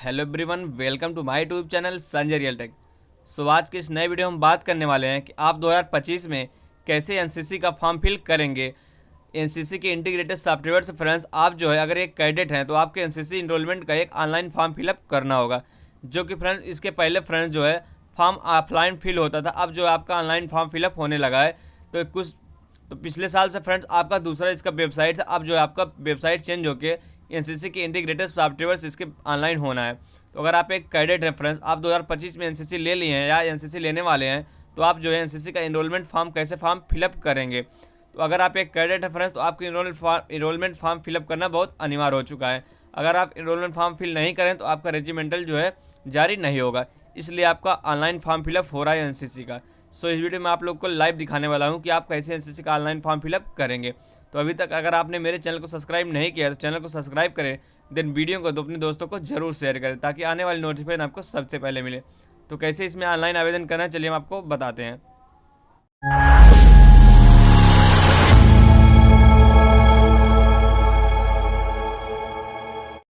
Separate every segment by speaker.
Speaker 1: Hello everyone, welcome to my YouTube channel Sanjay real tech. So आज के इस नए वीडियो में हम बात करने वाले हैं कि आप 2025 में कैसे एनसीसी का फॉर्म फिल करेंगे। एनसीसी के इंटीग्रेटेड सॉफ्टवेयर से फ्रेंड्स, आप जो है अगर एक कैडेट हैं तो आपके एनसीसी इनरोलमेंट का एक ऑनलाइन फॉर्म फिलअप करना होगा, जो कि फ्रेंड्स इसके पहले फ्रेंड्स जो है फॉर्म ऑफलाइन फिल होता था। अब जो है आपका ऑनलाइन फॉर्म फिलअप होने लगा है। तो पिछले साल से फ्रेंड्स आपका दूसरा इसका वेबसाइट था, अब जो है आपका वेबसाइट चेंज होकर एनसीसी के इंटीग्रेटेड सॉफ्टवेयर इसके ऑनलाइन होना है। तो अगर आप एक कैडेट हैं फ्रेंड्स, आप 2025 में एनसीसी ले लिए हैं या एनसीसी लेने वाले हैं, तो आप जो है एनसीसी का इनरोलमेंट फॉर्म कैसे फॉर्म फिलअप करेंगे। तो अगर आप एक कैडेट हैं फ्रेंड्स, तो आपको इनरोलमेंट फॉर्म फिलअप करना बहुत अनिवार्य हो चुका है। अगर आप इनरोलमेंट फॉर्म फिल नहीं करें तो आपका रेजिमेंटल जो है जारी नहीं होगा, इसलिए आपका ऑनलाइन फॉर्म फिलअप हो रहा है एनसीसी का। सो इस वीडियो में आप लोग को लाइव दिखाने वाला हूँ कि आप कैसे एनसीसी का ऑनलाइन फॉर्म फिलअप करेंगे। तो अभी तक अगर आपने मेरे चैनल को सब्सक्राइब नहीं किया तो चैनल को सब्सक्राइब करें, देन वीडियो को अपने दोस्तों को जरूर शेयर करें ताकि आने वाली नोटिफिकेशन आपको सबसे पहले मिले। तो कैसे इसमें ऑनलाइन आवेदन करना है, चलिए हम आपको बताते हैं।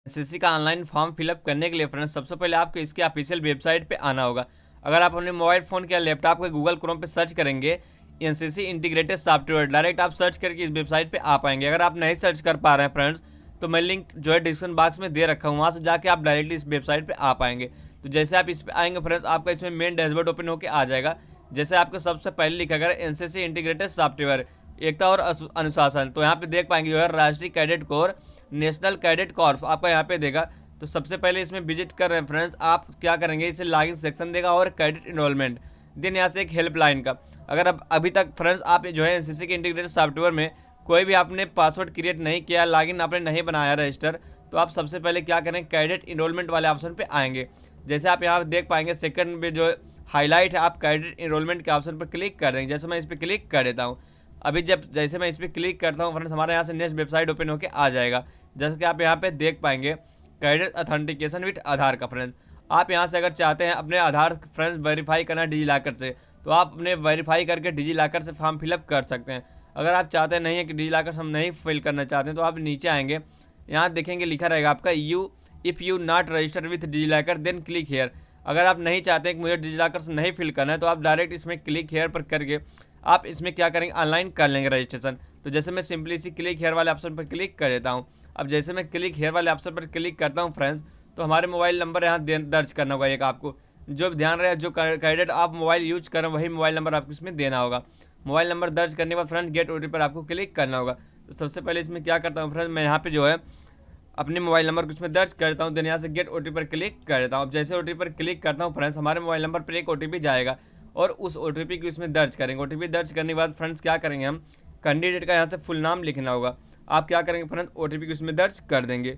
Speaker 1: एनसीसी का ऑनलाइन फॉर्म फिलअप करने के लिए फ्रेंड्स, सबसे पहले आपको इसके ऑफिशियल वेबसाइट पे आना होगा। अगर आप अपने मोबाइल फ़ोन या लैपटॉप को गूगल क्रोम पे सर्च करेंगे एनसीसी इंटीग्रेटेड सॉफ्टवेयर, डायरेक्ट आप सर्च करके इस वेबसाइट पे आ पाएंगे। अगर आप नहीं सर्च कर पा रहे हैं फ्रेंड्स, तो मैं लिंक जो है डिस्क्रिप्शन बॉक्स में दे रखा हूँ, वहाँ से जाके आप डायरेक्टली इस वेबसाइट पे आ पाएंगे। तो जैसे आप इस पे आएंगे फ्रेंड्स, आपका इसमें मेन डैशबोर्ड ओपन होकर आ जाएगा। जैसे आपको सबसे पहले लिखा गया एनसीसी इंटीग्रेटेड सॉफ्टवेयर एकता और अनुशासन, तो यहाँ पे देख पाएंगे जो है राष्ट्रीय cadet corps, national cadet Corp आपका यहाँ पे देगा। तो सबसे पहले इसमें विजिट कर रहे हैं फ्रेंड्स, आप क्या करेंगे, इसे लॉगिन सेक्शन देगा और कैडेट इनरोलमेंट, देन यहाँ से एक हेल्पलाइन का। अगर अब अभी तक फ्रेंड्स आप जो है एनसीसी के इंटीग्रेटेड सॉफ्टवेयर में कोई भी आपने पासवर्ड क्रिएट नहीं किया, लॉगिन आपने नहीं बनाया रजिस्टर, तो आप सबसे पहले क्या करें, कैडेट इनरोलमेंट वाले ऑप्शन पे आएंगे। जैसे आप यहाँ देख पाएंगे सेकंड में जो हाईलाइट है, आप कैडेट इनरोलमेंट के ऑप्शन पर क्लिक कर देंगे। जैसे मैं इस पर क्लिक कर देता हूँ, अभी जैसे मैं इस पर क्लिक करता हूँ फ्रेंड्स, हमारे यहाँ से नेक्स्ट वेबसाइट ओपन होकर आ जाएगा। जैसे कि आप यहाँ पे देख पाएंगे कैडेट ऑथेंटिकेशन विथ आधार का फ्रेंड्स, आप यहाँ से अगर चाहते हैं अपने आधार फ्रेंड्स वेरीफाई करना डिजीलॉकर से, तो आप अपने वेरीफाई करके डिजीलॉकर से फॉर्म फिलअप कर सकते हैं। अगर आप चाहते नहीं है कि डिजीलॉकर से हम नहीं फिल करना चाहते हैं, तो आप नीचे आएंगे, यहाँ देखेंगे लिखा रहेगा आपका if you not register with DigiLocker then click here. अगर आप नहीं चाहते हैं कि मुझे डिजीलॉकर से नहीं फिल करना है, तो आप डायरेक्ट इसमें क्लिक हेयर पर करके आप इसमें क्या करेंगे, ऑनलाइन कर लेंगे रजिस्ट्रेशन। तो जैसे मैं सिंपली इसी क्लिक हेयर वाले ऑप्शन पर क्लिक कर देता हूँ। अब जैसे मैं क्लिक हेयर वाले ऑप्शन पर क्लिक करता हूँ फ्रेंड्स, तो हमारे मोबाइल नंबर यहाँ दर्ज करना होगा एक आपको, जो ध्यान रहे जो कैडेट आप मोबाइल यूज करें वही मोबाइल नंबर आपको इसमें देना होगा। मोबाइल नंबर दर्ज करने के बाद फ्रेंड गेट ओटीपी पर आपको क्लिक करना होगा। तो सबसे पहले इसमें क्या करता हूँ फ्रेंड, मैं यहाँ पे जो है अपने मोबाइल नंबर को इसमें दर्ज करता हूँ, देन यहाँ से गेट ओटीपी पर क्लिक कर देता हूँ। अब जैसे ओटीपी पर क्लिक करता हूँ फ्रेंड्स, हमारे मोबाइल नंबर पर एक ओटीपी जाएगा और उस ओटीपी को इसमें दर्ज करेंगे। ओटीपी दर्ज करने के बाद फ्रेंड्स क्या करेंगे, हम कैंडिडेट का यहाँ से फुल नाम लिखना होगा। आप क्या करेंगे फ्रेंड्स, ओटीपी को इसमें दर्ज कर देंगे।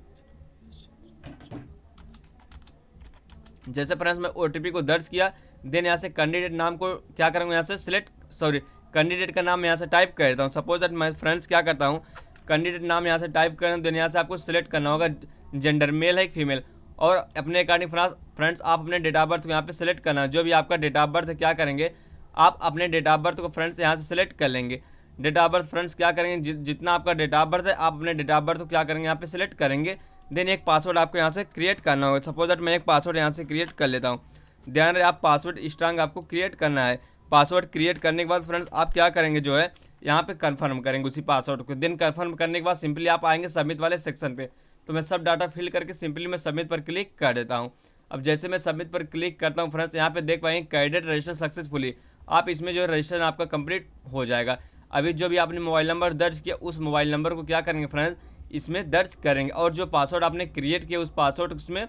Speaker 1: जैसे फ्रेंड्स मैं ओटीपी को दर्ज किया, देन यहाँ से कैंडिडेट नाम को क्या करूँगा, यहाँ से कैंडिडेट का नाम यहाँ से टाइप कर देता हूँ। सपोज दैट मैं फ्रेंड्स क्या करता हूँ, कैंडिडेट नाम यहाँ से टाइप कर, देन यहाँ से आपको सिलेक्ट करना होगा जेंडर मेल है कि फीमेल, और अपने अकॉर्डिंग फ्रेंड्स आप अपने डेट ऑफ बर्थ को यहाँ पे सिलेक्ट करना है। जो भी आपका डेट ऑफ बर्थ है, क्या करेंगे आप अपने डेट ऑफ बर्थ को फ्रेंड्स यहाँ से सिलेक्ट कर लेंगे। डेट ऑफ बर्थ फ्रेंड्स क्या करेंगे, जितना आपका डेट ऑफ बर्थ है आप अपने डेट ऑफ बर्थ को क्या करेंगे यहाँ पे सिलेक्ट करेंगे। देन एक पासवर्ड आपको यहाँ से क्रिएट करना होगा। सपोज दैट मैं एक पासवर्ड यहाँ से क्रिएट कर लेता हूँ। ध्यान रहे आप पासवर्ड स्ट्रांग आपको क्रिएट करना है। पासवर्ड क्रिएट करने के बाद फ्रेंड्स आप क्या करेंगे, जो है यहाँ पे कंफर्म करेंगे उसी पासवर्ड को। देन कंफर्म करने के बाद सिंपली आप आएंगे सबमिट वाले सेक्शन पे। तो मैं सब डाटा फिल करके सिंपली मैं सबमिट पर क्लिक कर देता हूँ। अब जैसे मैं सबमिट पर क्लिक करता हूँ फ्रेंड्स, यहाँ पे देख पाएंगे कैडेट रजिस्टर सक्सेसफुली, आप इसमें जो है रजिस्ट्रेशन आपका कंप्लीट हो जाएगा। अभी जो भी आपने मोबाइल नंबर दर्ज किया उस मोबाइल नंबर को क्या करेंगे फ्रेंड्स, इसमें दर्ज करेंगे, और जो पासवर्ड आपने क्रिएट किया उस पासवर्ड उसमें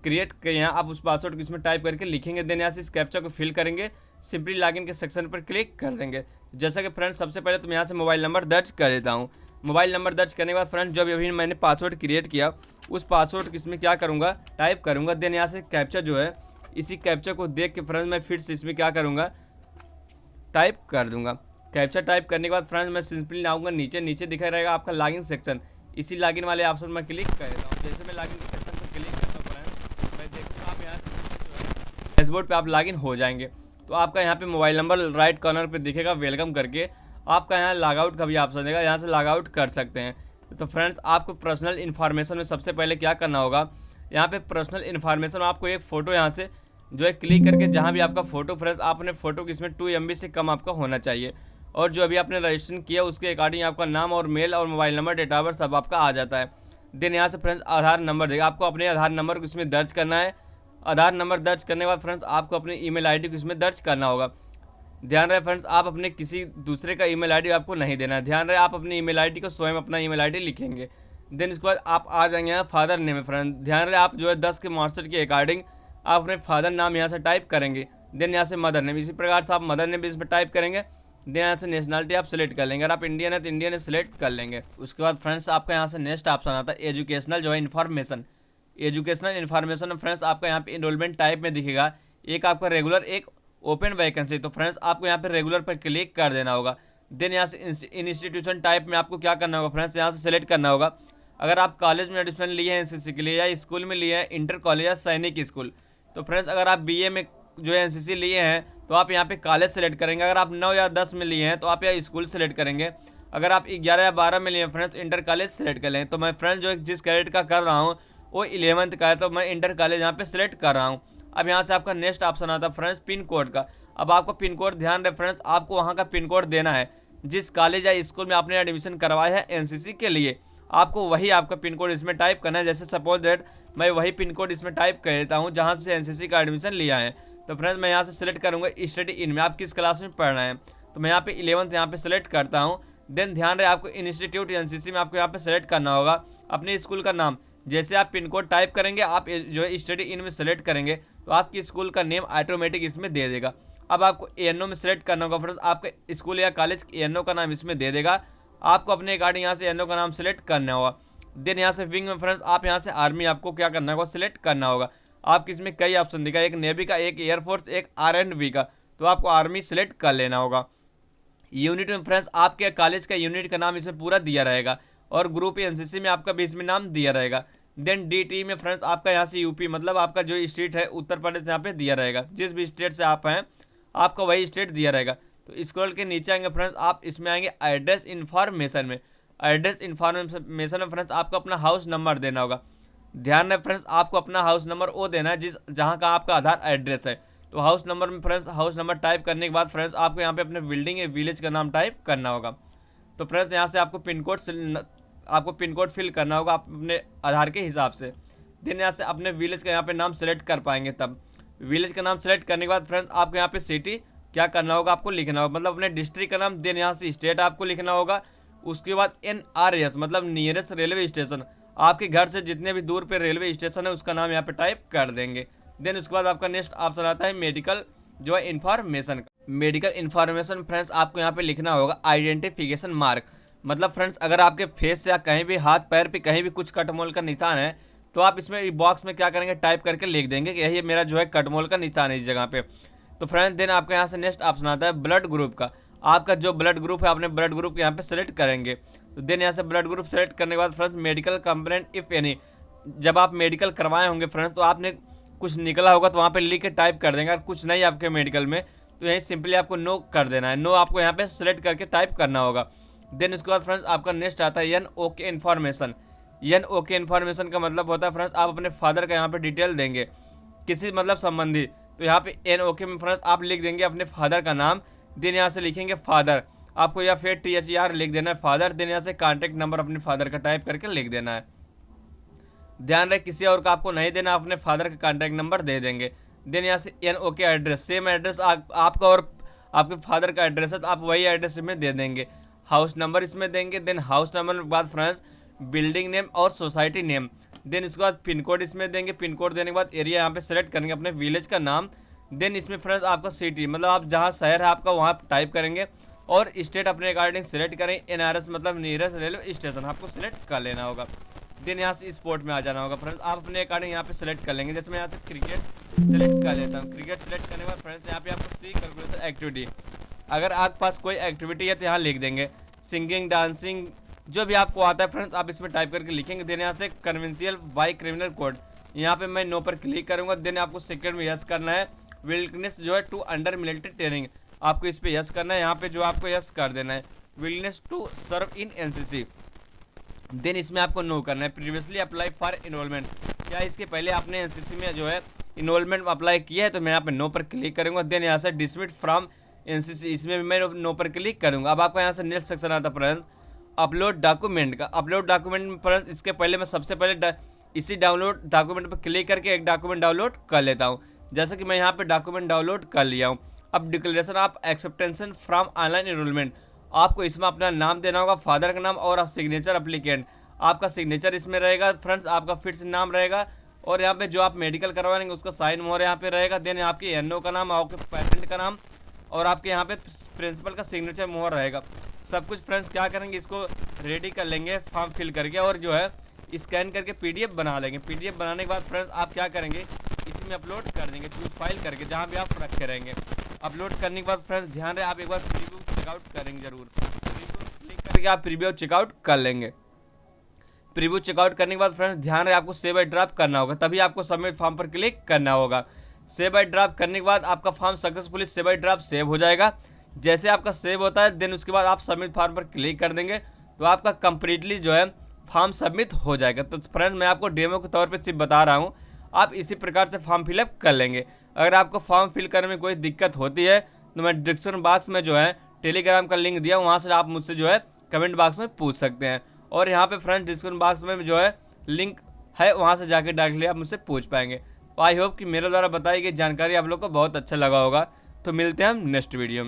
Speaker 1: क्रिएट कर यहाँ आप उस पासवर्ड को इसमें टाइप करके लिखेंगे। देन यहाँ से इस कैप्चा को फिल करेंगे, सिंपली लॉगिन के सेक्शन पर क्लिक कर देंगे। जैसा कि फ्रेंड्स सबसे पहले तो मैं यहाँ से मोबाइल नंबर दर्ज कर देता हूँ। मोबाइल नंबर दर्ज करने के बाद फ्रेंड्स जो भी अभी मैंने पासवर्ड क्रिएट किया उस पासवर्ड को इसमें क्या करूँगा, टाइप करूँगा। देन यहाँ से कैप्चा जो है, इसी कैप्चा को देख के फ्रेंड्स मैं फिर से इसमें क्या करूँगा, टाइप कर दूँगा। कैप्चा टाइप करने के बाद फ्रेंड्स मैं सिंपली आऊँगा नीचे दिखा रहेगा आपका लॉगिन सेक्शन, इसी लॉगिन वाले ऑप्शन में क्लिक कर देता हूँ। जैसे मैं लॉगिन के सेक्शन पर क्लिक करता हूँ फ्रेंड्स, मैं देखूँगा आप यहाँ से डैशबोर्ड पे आप लॉगिन हो जाएंगे। तो आपका यहाँ पे मोबाइल नंबर राइट कॉर्नर पे दिखेगा वेलकम करके, आपका यहाँ लॉग आउट का भी ऑप्शन देगा, यहाँ से लॉग आउट कर सकते हैं। तो फ्रेंड्स आपको पर्सनल इन्फॉर्मेशन में सबसे पहले क्या करना होगा, यहाँ पे पर्सनल इन्फॉर्मेशन, आपको एक फ़ोटो यहाँ से जो है क्लिक करके जहाँ भी आपका फ़ोटो फ्रेंड्स, आप अपने फ़ोटो की इसमें 2 MB से कम आपका होना चाहिए। और जो अभी आपने रजिस्ट्रेशन किया उसके अकॉर्डिंग आपका नाम और मेल और mobile number, date of birth सब आपका आ जाता है। देन यहाँ से फ्रेंड्स आधार नंबर देगा, आपको अपने आधार नंबर को इसमें दर्ज करना है। आधार नंबर दर्ज करने के बाद फ्रेंड्स आपको अपनी ईमेल आईडी को इसमें दर्ज करना होगा। ध्यान रहे फ्रेंड्स, आप अपने किसी दूसरे का ईमेल आईडी आपको नहीं देना है। ध्यान रहे आप अपनी ईमेल आईडी को स्वयं अपना ईमेल आईडी लिखेंगे। देन इसके बाद आप आ जाएंगे यहाँ फादर नेम है फ्रेंड। ध्यान रहे आप जो है 10 के मार्क्सशीट के अकॉर्डिंग आप अपने फादर नाम यहाँ से टाइप करेंगे। देन यहाँ से मदर नेम, इसी प्रकार से आप मदर नेम भी इसमें टाइप करेंगे। देन यहाँ से नेशनलिटी आप सेलेक्ट कर लेंगे, अगर आप इंडियन है तो इंडियन सेलेक्ट कर लेंगे। उसके बाद फ्रेंड्स आपका यहाँ से नेक्स्ट ऑप्शन आता है एजुकेशनल जो है इन्फॉर्मेशन। एजुकेशनल इन्फॉर्मेशन में फ्रेंड्स आपका यहाँ पे इनरोलमेंट टाइप में दिखेगा, एक आपका रेगुलर, एक ओपन वैकेंसी। तो फ्रेंड्स आपको यहाँ पे रेगुलर पर क्लिक कर देना होगा। देन यहाँ से इंस्टीट्यूशन टाइप में आपको क्या करना होगा फ्रेंड्स, यहाँ से सेलेक्ट करना होगा। अगर आप कॉलेज में एडमिशन लिए हैं एनसीसी के लिए, या स्कूल में लिए हैं इंटर कॉलेज या सैनिक स्कूल, तो फ्रेंड्स अगर आप बीए में जो है एनसीसी लिए हैं तो आप यहाँ पे कॉलेज सेलेक्ट करेंगे। अगर आप 9 या 10 में लिए हैं तो आप यहाँ स्कूल सेलेक्ट करेंगे। अगर आप 11 या 12 में लिए हैं फ्रेंड्स इंटर कॉलेज सेलेक्ट कर लें। तो मैं फ्रेंड्स जो जिस कैडेट का कर रहा हूँ वो 11th का है, तो मैं इंटर कॉलेज यहाँ पे सेलेक्ट कर रहा हूँ। अब यहाँ से आपका नेक्स्ट ऑप्शन आता है फ्रेंड्स पिन कोड का। अब आपको पिन कोड, ध्यान रहे फ्रेंड्स, आपको वहाँ का पिन कोड देना है जिस कॉलेज या स्कूल में आपने एडमिशन करवाया है एनसीसी के लिए, आपको वही आपका पिन कोड इसमें टाइप करना है। जैसे सपोज दैट मैं वही पिन कोड इसमें टाइप कर देता हूँ जहाँ से एनसीसी का एडमिशन लिया है। तो फ्रेंड्स मैं यहाँ से सिलेक्ट करूँगा स्टडी इन में, आप किस क्लास में पढ़ रहे हैं, तो मैं यहाँ पे 11th यहाँ पे सेलेक्ट करता हूँ। देन ध्यान रहे आपको इंस्टीट्यूट एनसीसी में आपको यहाँ पे सेलेक्ट करना होगा अपने स्कूल का नाम। जैसे आप पिन कोड टाइप करेंगे, आप जो है स्टडी इन में सेलेक्ट करेंगे तो आपकी स्कूल का नेम ऑटोमेटिक इसमें दे देगा। अब आपको एएनओ में सेलेक्ट करना होगा फ्रेंड्स, आपका स्कूल या कॉलेज एएनओ का नाम इसमें दे देगा। आपको अपने अकॉर्डिंग यहाँ से एएनओ का नाम सेलेक्ट करना होगा। देन यहाँ से विंग में फ्रेंड्स आप यहाँ से आर्मी आपको क्या करना होगा, सिलेक्ट करना होगा। आपकी इसमें कई ऑप्शन दिखा, एक नेवी का, एक एयरफोर्स, एक आरएनबी का, तो आपको आर्मी सेलेक्ट कर लेना होगा। यूनिट में फ्रेंड्स आपके कॉलेज का यूनिट का नाम इसमें पूरा दिया रहेगा और ग्रुप एनसीसी में आपका भी इसमें नाम दिया रहेगा। देन डीटी में फ्रेंड्स आपका यहाँ से यूपी मतलब आपका जो स्टेट है उत्तर प्रदेश यहाँ पे दिया रहेगा, जिस भी स्टेट से आप हैं आपका वही स्टेट दिया रहेगा। तो स्क्रॉल के नीचे आएंगे फ्रेंड्स, आप इसमें आएंगे एड्रेस इन्फॉर्मेशन में। एड्रेस इन्फॉर्मेशन में फ्रेंड्स आपको अपना हाउस नंबर देना होगा। ध्यान रहे फ्रेंड्स आपको अपना हाउस नंबर वो देना है जहाँ का आपका आधार एड्रेस है। तो हाउस नंबर में फ्रेंड्स हाउस नंबर टाइप करने के बाद फ्रेंड्स आपको यहाँ पे अपने बिल्डिंग या विलेज का नाम टाइप करना होगा। तो फ्रेंड्स यहाँ से आपको पिन कोड फिल करना होगा अपने आधार के हिसाब से। देन यहाँ से अपने विलेज का यहाँ पे नाम सेलेक्ट कर पाएंगे। तब विलेज का नाम सेलेक्ट करने के बाद फ्रेंड्स आपको यहाँ पे सिटी क्या करना होगा, आपको लिखना होगा, मतलब अपने डिस्ट्रिक्ट का नाम। देन यहाँ से स्टेट आपको लिखना होगा। उसके बाद NRS मतलब नियरेस्ट रेलवे स्टेशन, आपके घर से जितने भी दूर पे रेलवे स्टेशन है उसका नाम यहाँ पे टाइप कर देंगे। देन उसके बाद आपका नेक्स्ट ऑप्शन आता है मेडिकल जो है इन्फॉर्मेशन का। मेडिकल इन्फॉर्मेशन फ्रेंड्स आपको यहाँ पे लिखना होगा आइडेंटिफिकेशन मार्क, मतलब फ्रेंड्स अगर आपके फेस या कहीं भी हाथ पैर पे कहीं भी कुछ कटमोल का निशान है तो आप इसमें बॉक्स में क्या करेंगे, टाइप करके लिख देंगे कि यही मेरा जो है कटमोल का निशान है इस जगह पे। तो फ्रेंड्स देन आपका यहाँ से नेक्स्ट ऑप्शन आता है ब्लड ग्रुप का। आपका जो ब्लड ग्रुप है अपने ब्लड ग्रुप यहाँ पे सेलेक्ट करेंगे। तो देन यहाँ से ब्लड ग्रुप सेलेक्ट करने के बाद friends medical complaint if any, जब आप मेडिकल करवाए होंगे फ्रेंड्स तो आपने कुछ निकला होगा तो वहाँ पे लिख के टाइप कर देंगे। अगर कुछ नहीं आपके मेडिकल में तो यहीं सिंपली आपको नो कर देना है, नो आपको यहाँ पे सेलेक्ट करके टाइप करना होगा। देन उसके बाद फ्रेंड्स आपका नेक्स्ट आता है NOK इन्फॉर्मेशन। NOK इन्फॉर्मेशन का मतलब होता है फ्रेंड्स आप अपने फादर का यहाँ पे डिटेल देंगे किसी मतलब संबंधी। तो यहाँ पे NOK में फ्रेंड्स आप लिख देंगे अपने फादर का नाम। देन यहाँ से लिखेंगे फादर, आपको या फिर THER लिख देना है फादर। देन यहाँ से कॉन्टैक्ट नंबर अपने फादर का टाइप करके लिख देना है। ध्यान रहे किसी और का आपको नहीं देना, अपने फादर का कॉन्टैक्ट नंबर दे देंगे। देन यहाँ से NOK एड्रेस, सेम एड्रेस आपका और आपके फादर का एड्रेस है तो आप वही एड्रेस में दे देंगे। हाउस नंबर इसमें देंगे। देन हाउस नंबर के बाद फ्रेंड्स बिल्डिंग नेम और सोसाइटी नेम। देन इसके बाद पिन कोड इसमें देंगे। पिन कोड देने के बाद एरिया यहाँ पे सेलेक्ट करेंगे अपने विलेज का नाम। देन इसमें फ्रेंड्स आपका सिटी मतलब आप जहाँ शहर है आपका वहाँ टाइप करेंगे और स्टेट अपने अकॉर्डिंग सेलेक्ट करें। NRS मतलब नियरेस्ट रेलवे स्टेशन आपको सेलेक्ट कर लेना होगा। देन यहाँ से स्पोर्ट में आ जाना होगा फ्रेंड्स, आप अपने अकॉर्डिंग यहाँ पे सेलेक्ट कर लेंगे। जैसे मैं यहाँ से क्रिकेट सेलेक्ट कर लेता हूँ। क्रिकेट सेलेक्ट करने के बाद फ्रेंड्स यहाँ पे आपको सी कैलकुलेशन एक्टिविटी, अगर आपके पास कोई एक्टिविटी है तो यहाँ लिख देंगे। सिंगिंग, डांसिंग, जो भी आपको आता है फ्रेंड्स आप इसमें टाइप करके लिखेंगे। देन यहाँ से कन्वेंशियल बाई क्रिमिनल कोड, यहाँ पे मैं नो पर क्लिक करूँगा। देन आपको सेकंड में यस करना है। विलनेस जो है टू अंडर मिलिट्री ट्रेनिंग, आपको इस पे यस करना है। यहाँ पे जो आपको यस कर देना है willingness to serve in NCC। Then इसमें आपको नो करना है। प्रीवियसली अप्लाई फॉर इनरोलमेंट, क्या इसके पहले आपने एनसीसी में जो है इनरोलमेंट अप्लाई किया है, तो मैं यहाँ पे नो पर क्लिक करूँगा। देन यहाँ से डिसमिस फ्रॉम एनसीसी, इसमें भी मैं नो पर क्लिक करूँगा। अब आपका यहाँ से नेक्स्ट सेक्शन आता है फ्रेंड्स अपलोड डॉक्यूमेंट का। अपलोड डॉक्यूमेंट फ्रेंड्स इसके पहले मैं सबसे पहले इसी डाउनलोड डॉक्यूमेंट पर क्लिक करके एक डॉक्यूमेंट डाउनलोड कर लेता हूँ। जैसे कि मैं यहाँ पे डॉक्यूमेंट डाउनलोड कर लिया हूँ। अब declaration of acceptance from online enrolment, आपको इसमें अपना नाम देना होगा, फादर का नाम और सिग्नेचर एप्लीकेंट, आपका सिग्नेचर इसमें रहेगा फ्रेंड्स, आपका फिर से नाम रहेगा और यहाँ पे जो आप मेडिकल करवाएंगे उसका साइन मोहर यहाँ पे रहेगा। देन आपके एनओ का नाम, आपके पेरेंट का नाम और आपके यहाँ पे प्रिंसिपल का सिग्नेचर मोहर रहेगा। सब कुछ फ्रेंड्स क्या करेंगे, इसको रेडी कर लेंगे फॉर्म फिल करके और जो है स्कैन करके पीडीएफ बना लेंगे। पीडीएफ बनाने के बाद फ्रेंड्स आप क्या करेंगे, इसी में अपलोड कर देंगे चूज फाइल करके, जहाँ भी आप रखे रहेंगे। अपलोड करने के बाद फ्रेंड्स ध्यान रहे आप एक बार प्रीव्यू चेकआउट करेंगे जरूर। प्रीव्यू क्लिक करके आप प्रीव्यू चेकआउट कर लेंगे। प्रीव्यू चेकआउट करने के बाद फ्रेंड्स ध्यान रहे आपको सेव एंड ड्राफ्ट करना होगा, तभी आपको सबमिट फॉर्म पर क्लिक करना होगा। सेव एंड ड्राफ्ट करने के बाद आपका form successfully save and draft save हो जाएगा। जैसे आपका सेव होता है देन उसके बाद आप सबमिट फॉर्म पर क्लिक कर देंगे तो आपका कंप्लीटली जो है फॉर्म सबमिट हो जाएगा। तो फ्रेंड्स मैं आपको डेमो के तौर पे सिर्फ बता रहा हूँ, आप इसी प्रकार से फॉर्म फिलअप कर लेंगे। अगर आपको फॉर्म फिल करने में कोई दिक्कत होती है तो मैं डिस्क्रिप्शन बॉक्स में जो है टेलीग्राम का लिंक दिया, वहाँ से आप मुझसे जो है कमेंट बॉक्स में पूछ सकते हैं। और यहाँ पे फ्रेंड्स डिस्क्रिप्शन बॉक्स में जो है लिंक है, वहाँ से जाके डायरेक्टली आप मुझसे पूछ पाएंगे। तो आई होप कि मेरे द्वारा बताई गई जानकारी आप लोग को बहुत अच्छा लगा होगा। तो मिलते हैं हम नेक्स्ट वीडियो में।